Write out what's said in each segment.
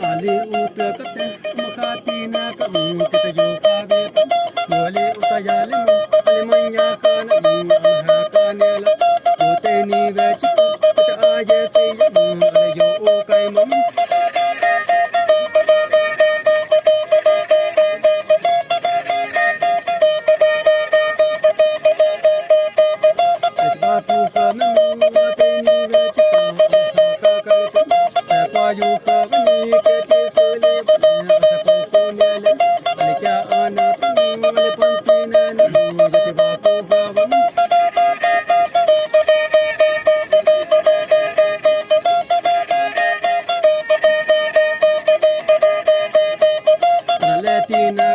Ali uta kate makati na kam kita jo kage wale uta jale ale manya kana ha kana la jote ni vech ta aje se ale jo o kai mam ba pu fa me te ni vech ka ka sa pa jo fa ni ke te fule ba sa ko ne le ale kya ana ale panti na ni jate ba pu fa mam Latina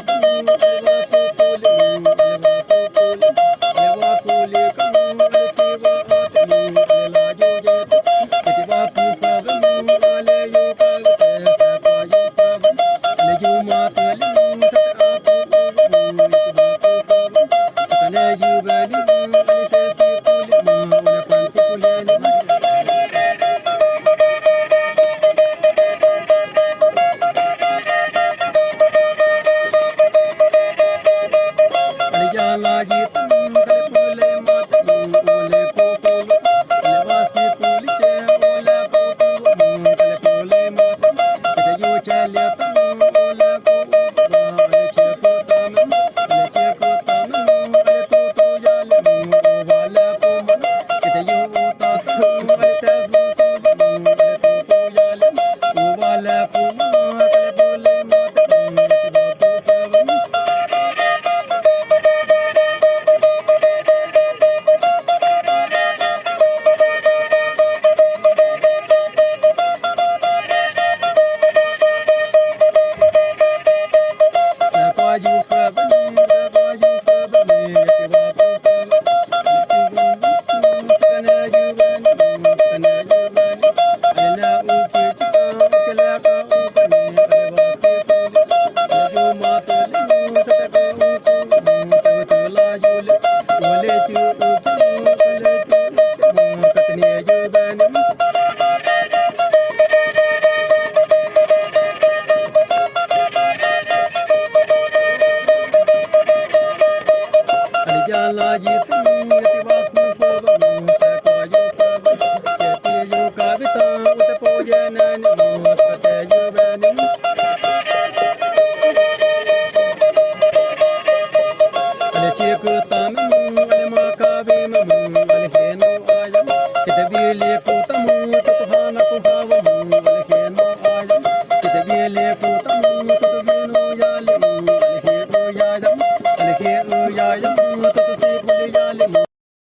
Jala jitu